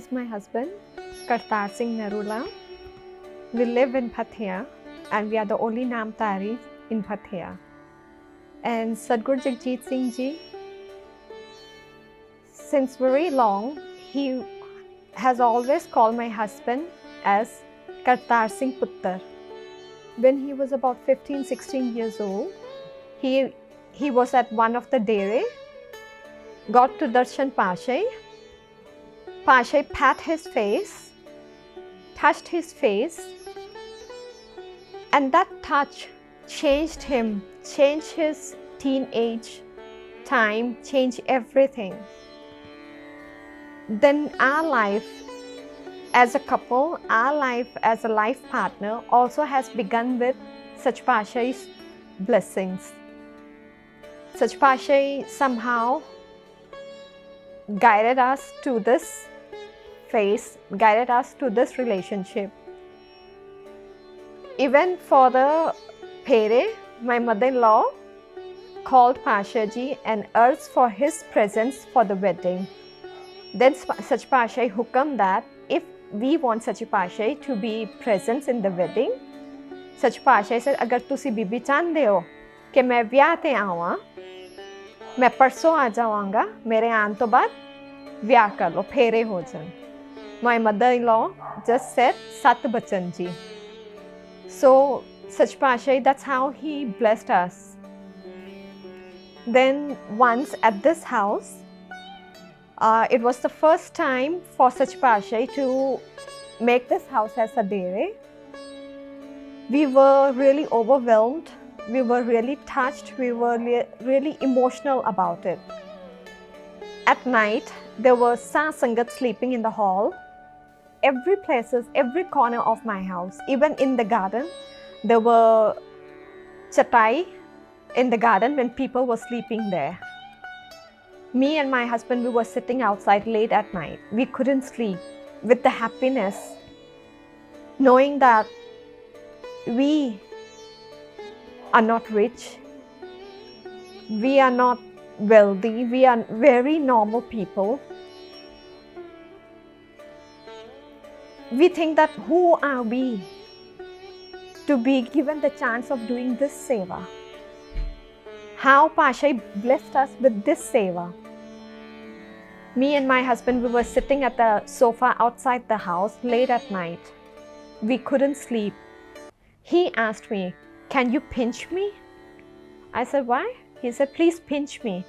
is my husband, Kartar Singh Narula. We live in Pattaya and we are the only Namdhari in Pattaya. And Satguru Jagjit Singh Ji, since very long, he has always called my husband as Kartar Singh Puttar. When he was about 15-16 years old, he was at one of the dere, got to darshan Pashay. Pashay pat his face, touched his face, and that touch changed him, changed his teenage time, changed everything. Then our life as a couple, our life as a life partner also has begun with Sach Pashay's blessings. Sach Pashay somehow guided us to this phase, guided us to this relationship. Even for the Phere, my mother-in-law called Pashaji and urged for his presence for the wedding. Then Sach Pashay hukam that if we want Sach Pashay to be present in the wedding, Sach Pashay said, अगर तुसी बीबी चाहते हो कि मैं ब्याह ते आवां, मैं परसों आ जावांगा, मेरे आने तो बाद ब्याह कर लो, फेरे हो जान. My mother-in-law just said Sat Bachan Ji. So Sach Pashay, that's how he blessed us. Then once at this house, it was the first time for Sach Pashay to make this house as a dere. We were really overwhelmed, we were really touched, we were really emotional about it. At night, there was Sa Sangat sleeping in the hall. Every corner of my house, even in the garden, there were chatai in the garden when people were sleeping there. Me and my husband, we were sitting outside late at night. We couldn't sleep with the happiness, knowing that we are not rich, we are not wealthy, we are very normal people. We think that who are we to be given the chance of doing this seva? How Pashay blessed us with this seva. Me and my husband, we were sitting at the sofa outside the house late at night. We couldn't sleep. He asked me, "Can you pinch me?" I said, "Why?" He said, "Please pinch me."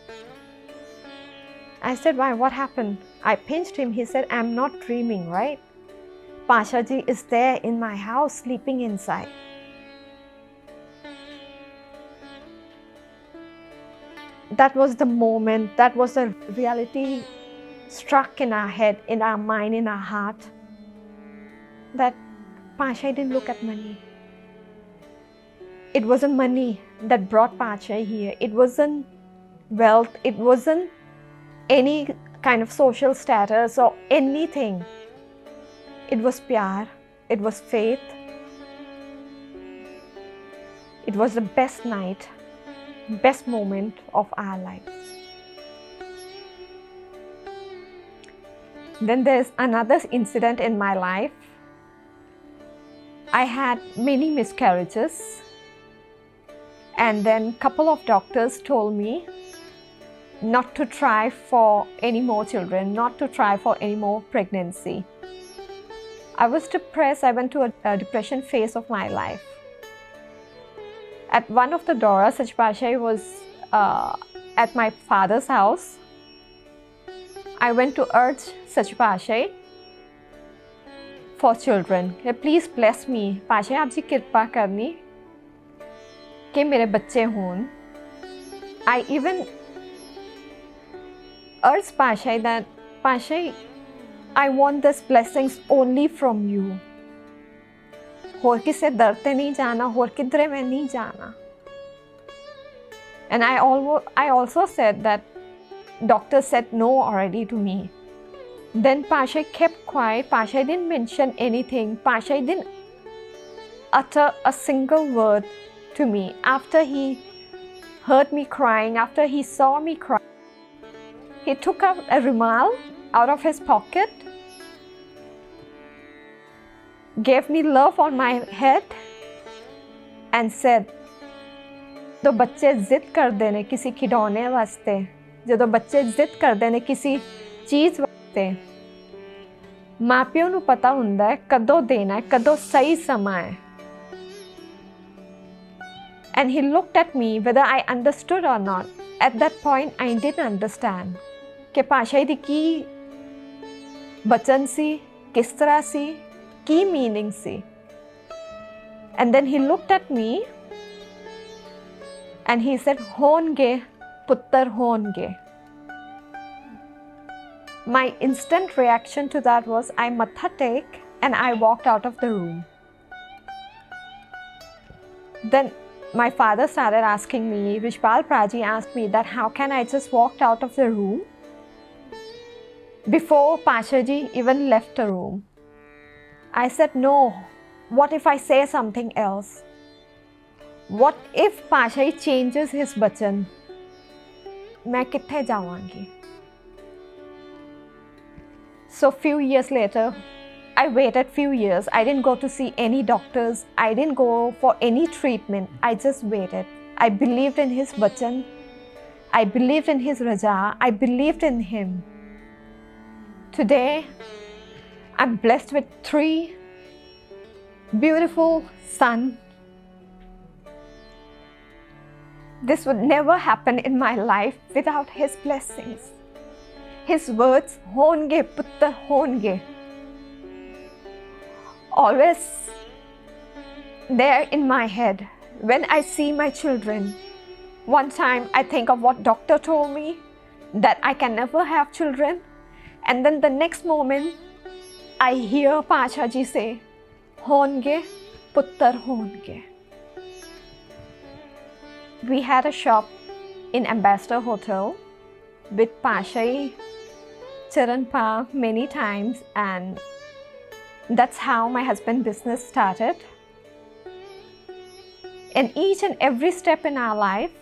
I said, "Why? What happened?" I pinched him. He said, "I'm not dreaming, right? Pashaji is there in my house sleeping inside." That was the moment, that was a reality struck in our head, in our mind, in our heart, that Pashay didn't look at money. It wasn't money that brought Pashay here. It wasn't wealth, it wasn't any kind of social status or anything. It was pyar, it was faith. It was the best night, best moment of our lives. Then there's another incident in my life. I had many miscarriages, and then a couple of doctors told me not to try for any more children, not to try for any more pregnancy. I was depressed. I went to a depression phase of my life. At one of the Dora, Sach Pashay was at my father's house. I went to urge Sach Pashay for children. Please bless me. Pashay, aap ji kirpa karni कि मेरे बच्चे हों. I even urged Pashay that, Pashay, I want this blessings only from you. होर किसे दर ते नहीं जाना, होर किधरे में नहीं जाना. And I also said that doctor said no already to me. Then Pashay kept quiet. Pashay didn't mention anything. Pashay didn't utter a single word to me. After he heard me crying, after he saw me cry, he took out a rumal out of his pocket gave me love on my head and said, जो बच्चे जिद करते ने किसी खिडौने वास्ते, जो बच्चे जिद करते ने किसी चीज़ वास्ते, माँ प्यो नूं पता हुंदा है कदों देना है, कदों सही समा है. And he looked at me whether I understood or not. At that point I didn't understand कि पाशाही दी की बचन सी, किस तरह सी, की मीनिंग सी. And then he looked at me and he said, "होनगे पुत्र होनगे." My instant reaction to that was I matha tek and I walked out of the room. Then my father started asking me, Rishpal Praji asked me that how can I just walked out of the room before Pashaji even left the room. I said, no, what if I say something else? What if Pashaji changes his bachan? मैं कित्थे जावांगी? So few years later, I waited few years. I didn't go to see any doctors. I didn't go for any treatment. I just waited. I believed in his bachan. I believed in his raja. I believed in him. Today, I'm blessed with 3 beautiful sons. This would never happen in my life without his blessings. His words, "Honge putra honge," always there in my head. When I see my children, one time I think of what doctor told me, that I can never have children. And then the next moment, I hear Pashaji say, "Honge putra honge." We had a shop in Ambassador Hotel with Pashaji Charan Pa many times, and that's how my husband's business started. And each and every step in our life,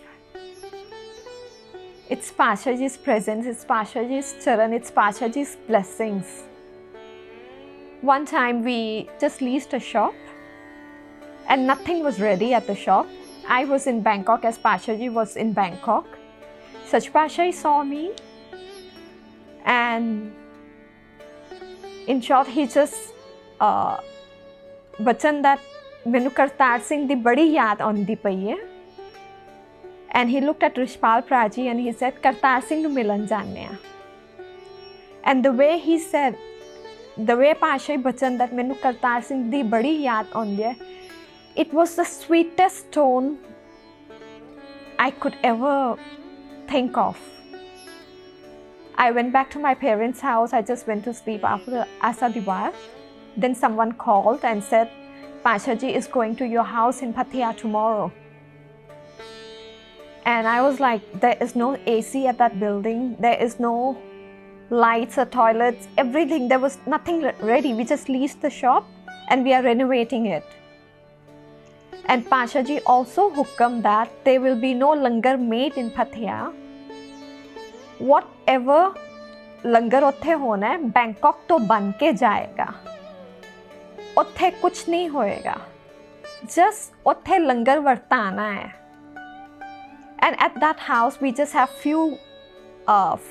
it's Pashaji's presence, it's Pashaji's Charan, it's Pashaji's blessings. One time we just leased a shop and nothing was ready at the shop. I was in Bangkok as Pashaji was in Bangkok. Such Pashaji saw me, and in short, he just bachan that मैनू करतार सिंह दी बड़ी याद आउंदी पई है. And he looked at Rishpal Praji and he said, "Kartar Singh नू मिलन जाने आ." And the way he said, the way Pashaji bachan that मैनू करतार सिंह दी बड़ी याद आउंदी है, it was the sweetest tone I could ever think of. I went back to my parents' house. I just went to sleep after Asa Diwar. Then someone called and said, "Pashaji is going to your house in Pattaya tomorrow." And I was like, there is no AC at that building. There is no lights or toilets, everything. There was nothing ready. We just leased the shop and we are renovating it. And Pashaji also hukam that there will be no langar made in Pattaya. Whatever langar उत्थे होना है, Bangkok तो बन के जाएगा. उत्थे कुछ नहीं होएगा. Just उत्थे लंगर वर्ताना है. And at that house, we just have few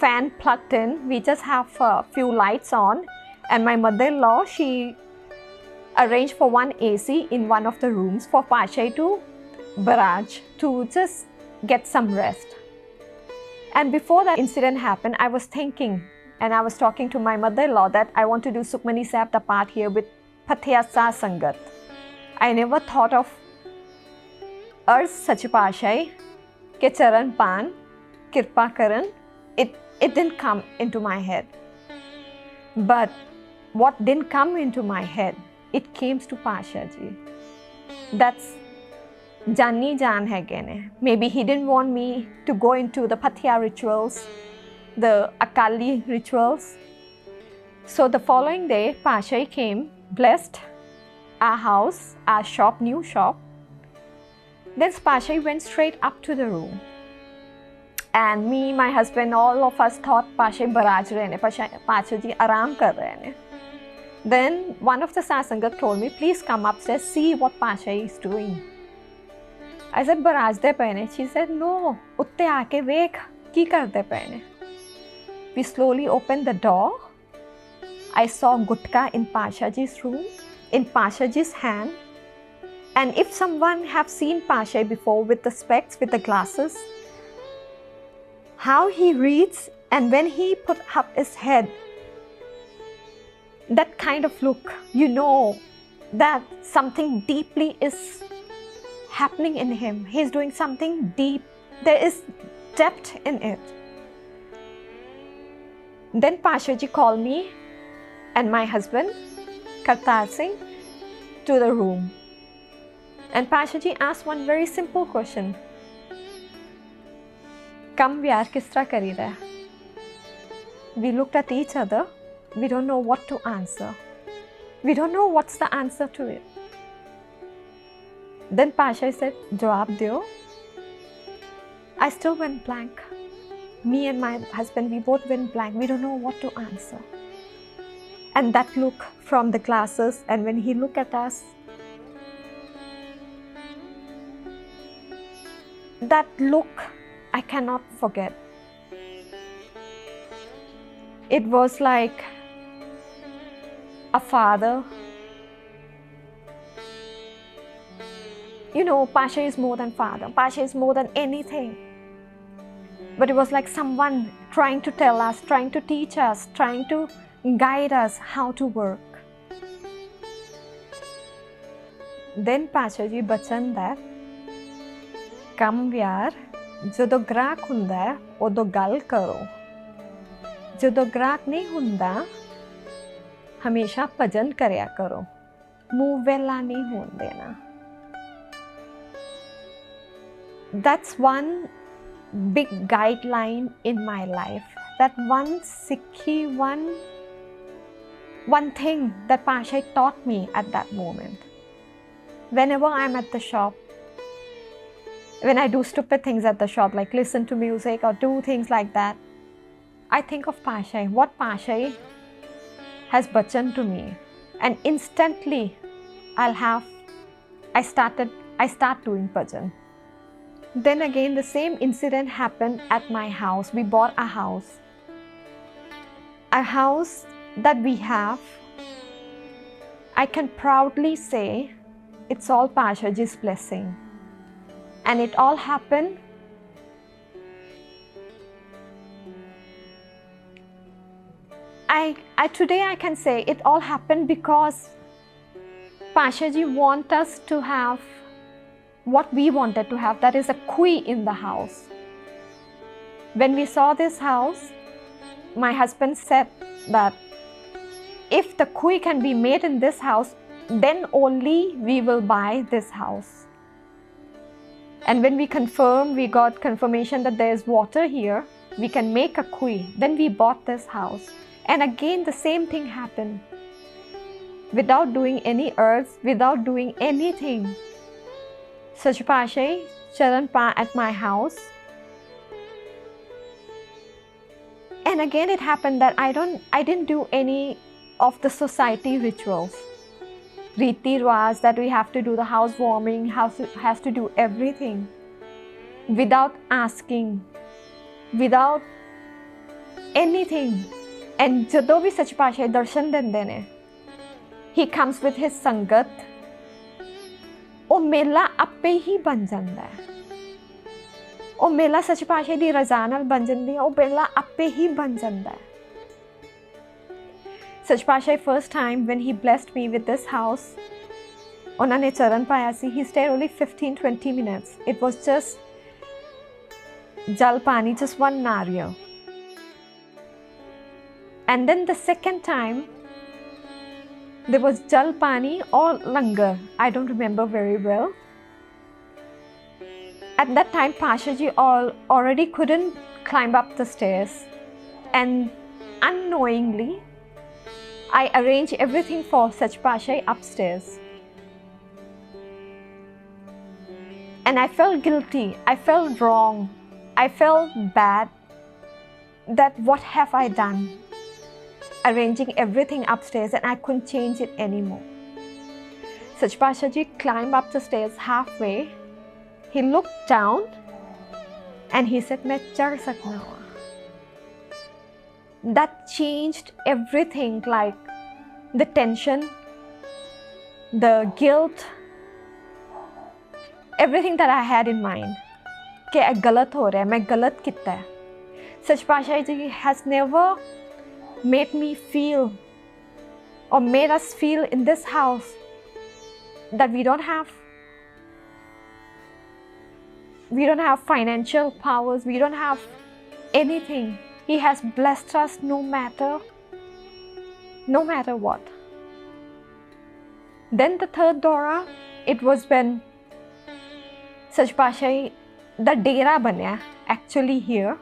fan plugged in. We just have few lights on. And my mother-in-law, she arranged for one AC in one of the rooms for Pashaji to barrage to just get some rest. And before that incident happened, I was thinking, and I was talking to my mother-in-law that I want to do Sukhmani Sapta part here with Pattaya Sa Sangat. I never thought of Ars Sach Pashaji ke Charan Pan Kirpa Karan. It didn't come into my head. But what didn't come into my head, it came to Pashaji. That's Jani Jan Hagene. Maybe he didn't want me to go into the Pattaya rituals, the Akali rituals. So the following day, Pashaji came, blessed our house, our shop, new shop. Then Pashaji went straight up to the room. And me, my husband, all of us thought Pashaji baraj rahe ne, Pashaji aram kar rahe ne. Then one of the Satsangat told me, please come upstairs, see what Pasha is doing. I said, Barajde paine. She said, no, utte aake vekh, ki karde paine. We slowly opened the door. I saw gutka in Pashaji's room, in Pashaji's hand. And if someone have seen Pasha before with the specs, with the glasses, how he reads, and when he put up his head, that kind of look, you know that something deeply is happening in him. He's doing something deep. There is depth in it. Then Pashaji called me and my husband, Kartar Singh, to the room. And Pashaji asked one very simple question. Kam vyar kis tarah kari raha hai? We looked at each other. We don't know what to answer. We don't know what's the answer to it. Then Pasha said, Jawab deo. I still went blank. Me and my husband, we both went blank. We don't know what to answer. And that look from the glasses, and when he looked at us, that look I cannot forget. It was like a father. You know, Pasha is more than father. Pasha is more than anything. But it was like someone trying to tell us, trying to teach us, trying to guide us how to work. Then Pasha ji bachan that, Kam vyar, ਜਦੋਂ ਗ੍ਰਾਹਕ ਹੁੰਦਾ ਹੈ ਉਦੋਂ ਗੱਲ ਕਰੋ, ਜਦੋਂ ਗ੍ਰਾਹਕ ਨਹੀਂ ਹੁੰਦਾ ਹਮੇਸ਼ਾ ਭਜਨ ਕਰਿਆ ਕਰੋ, ਮੂੰਹ ਵੇਲਾ ਨਹੀਂ ਹੋਣ ਦੇਣਾ. That's one big guideline in my life. That one Sikhi, one thing that Pasha taught me at that moment. Whenever I'm at the shop, when I do stupid things at the shop, like listen to music or do things like that, I think of Pasha, what Pasha has bachan to me, and instantly I start doing bhajan. Then again, the same incident happened at my house. We bought a house that we have. I can proudly say it's all Pashaji's blessing. And it all happened today I can say it all happened because Pashaji want us to have what we wanted to have, that is a kui in the house. When we saw this house, my husband said that if the kui can be made in this house, then only we will buy this house. And when we got confirmation that there is water here, we can make a kui. Then we bought this house. And again, the same thing happened. Without doing any earths, without doing anything, Sach Pasha Charan Pa at my house. And again, it happened that I didn't do any of the society rituals. Riti Rwas, that we have to do the housewarming, has to do everything without asking, without anything. And jadon vi Sach Pasha darshan dende ne, he comes with his sangat, ਉਹ ਮੇਲਾ ਆਪੇ ਹੀ ਬਣ ਜਾਂਦਾ ਹੈ. ਉਹ ਮੇਲਾ ਸੱਚ ਪਾਤਸ਼ਾਹ ਦੀ ਰਜ਼ਾ ਨਾਲ ਬਣ ਜਾਂਦੀ ਹੈ. ਉਹ ਮੇਲਾ ਆਪੇ ਹੀ ਬਣ ਜਾਂਦਾ ਹੈ. Sach Pasha, first time when he blessed me with this house, ਉਹਨਾਂ ਨੇ ਚਰਨ ਪਾਇਆ ਸੀ. He stayed only 15-20 minutes. It was just jal pani, just one nariyal. And then the second time, there was jal pani or langar. I don't remember very well. At that time, Pashaji already couldn't climb up the stairs. And unknowingly, I arranged everything for Sach Pasha upstairs. And I felt guilty. I felt wrong. I felt bad. That what have I done? arranging everything upstairs and I couldn't change it anymore. Sach Pasha Ji climbed up the stairs halfway. He looked down and he said, "Main chadh sakna hu." That changed everything, like the tension, the guilt, everything that I had in mind. कि गलत हो रहा है, मैं गलत कितना है. Sach Pasha Ji has never made me feel or made us feel in this house that we don't have financial powers, we don't have anything. He has blessed us no matter what. Then the third Dora, it was when Sach Pasha, the Dera banya actually here.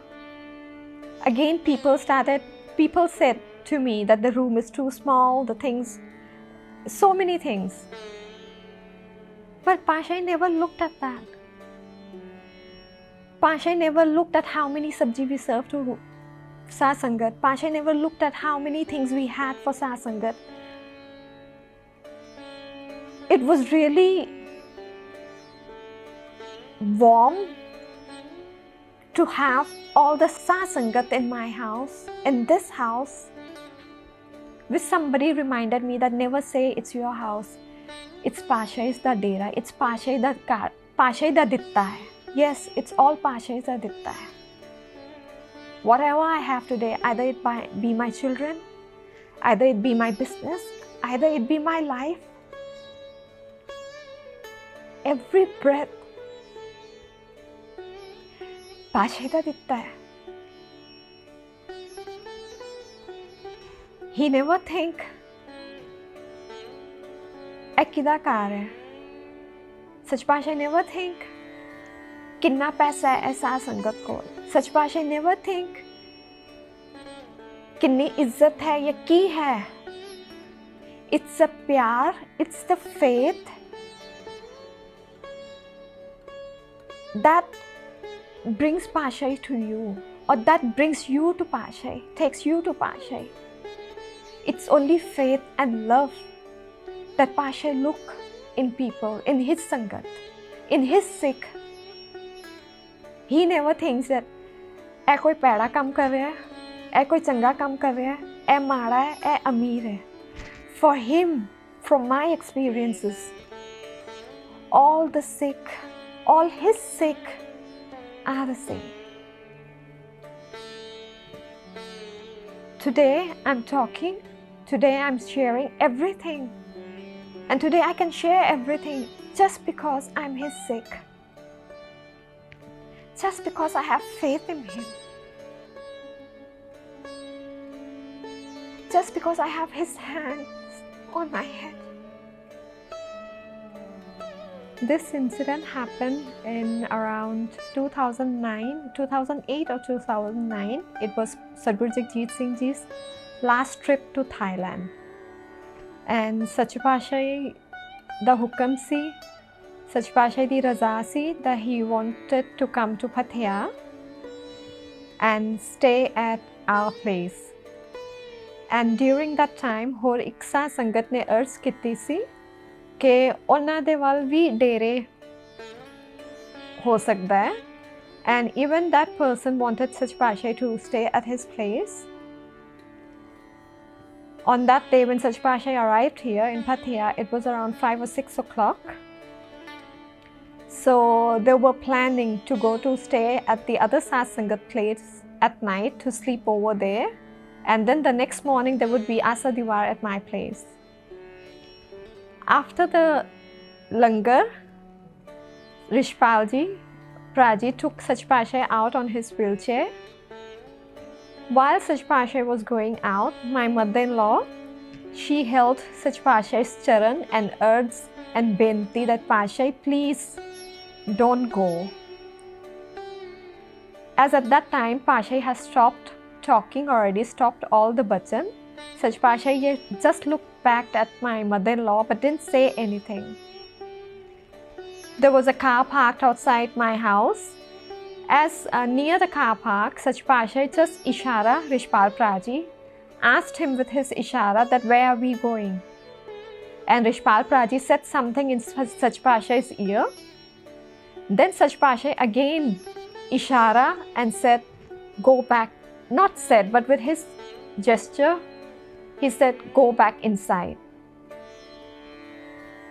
Again, people said to me that the room is too small, the things, so many things. But Pasha never looked at that. Pasha never looked at how many sabji we served to Satsangat. Pasha never looked at how many things we had for Satsangat. It was really warm to have all the Satsangat in my house, in this house, which somebody reminded me that never say it's your house. It's Pasha is the Dera, it's Pasha the car, Pasha the ditta hai. Yes, it's all Pasha is the ditta hai. Whatever I have today, either it be my children, either it be my business, either it be my life, every breath, Pasha da ditta hai. He never think ek kida car hai. Sach Pasha never think कितना पैसा है ऐसा संगत को. सच Pasha never think कितनी इज्जत है या की है. It's a प्यार, it's the faith that brings Pasha to you, or that brings you to Pasha, takes you to Pasha. It's only faith and love that Pasha look in people, in his sangat, in his sikh. He never thinks that ऐ कोई पैड़ा काम कर रहा है, ऐ कोई चंगा काम कर रहा है, ऐ माड़ा है, ऐ अमीर है. For him, from my experiences, all the Sikh, all his Sikh are the same. Today I'm talking, today I'm sharing everything, and today I can share everything just because I'm his Sikh. Just because I have faith in him. Just because I have his hands on my head. This incident happened in around 2008 or 2009. It was Satguru Jagjit Singh Ji's last trip to Thailand. And Sach Pasha, the hukam si, Sach Pasha di raza si that he wanted to come to Pattaya and stay at our place. And during that time, ਹੋਰ ਇੱਕ ਸਾਧ ਸੰਗਤ ਨੇ ਅਰਜ਼ ਕੀਤੀ ਸੀ ਕਿ ਉਹਨਾਂ ਦੇ ਵੱਲ ਵੀ ਡੇਰੇ ਹੋ ਸਕਦਾ ਹੈ. And even that person wanted Sach Pasha to stay at his place. On that day when Sach Pasha arrived here in Pattaya, it was around 5 or 6 o'clock. So they were planning to go to stay at the other Satsangat place at night to sleep over there. And then the next morning there would be Asa Diwar at my place. After the langar, Rishpalji, Praji took Sach Pasha out on his wheelchair. While Sach Pasha was going out, my mother-in-law, she held Sach Pasha's charan and urged and benti that Pasha, please don't go. As at that time, Pasha has stopped talking, already stopped all the bhajan. Sach Pasha just looked back at my mother-in-law but didn't say anything. There was a car parked outside my house. As near the car park, Sach Pasha just ishara Rishpal Praji asked him with his ishara that where are we going? And Rishpal Praji said something in Sach Pasha's ear. Then Sach Pasha again ishara and said, go back. Not said, but with his gesture, he said, go back inside.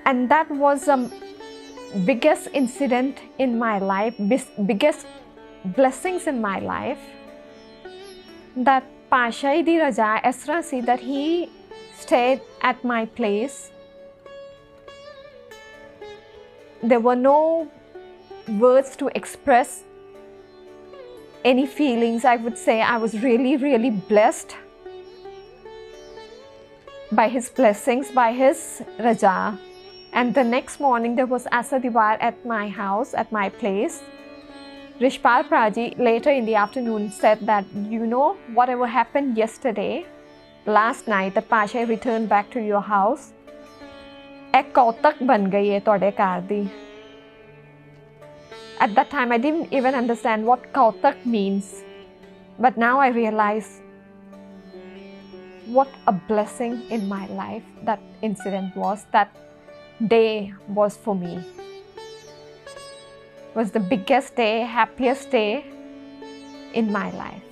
And that was the biggest incident in my life, biggest blessings in my life. That Pasha di Raja Esra si that he stayed at my place. There were no words to express any feelings. I would say I was really, really blessed by his blessings, by his Raja. And the next morning there was Asadibar at my house, at my place. Rishpal Praji later in the afternoon said that, you know, whatever happened yesterday, last night, that Pasha returned back to your house, ek kautak ban gayi hai tode ghar di. At that time, I didn't even understand what kautak means. But now I realize what a blessing in my life that incident was, that day was for me. It was the biggest day, happiest day in my life.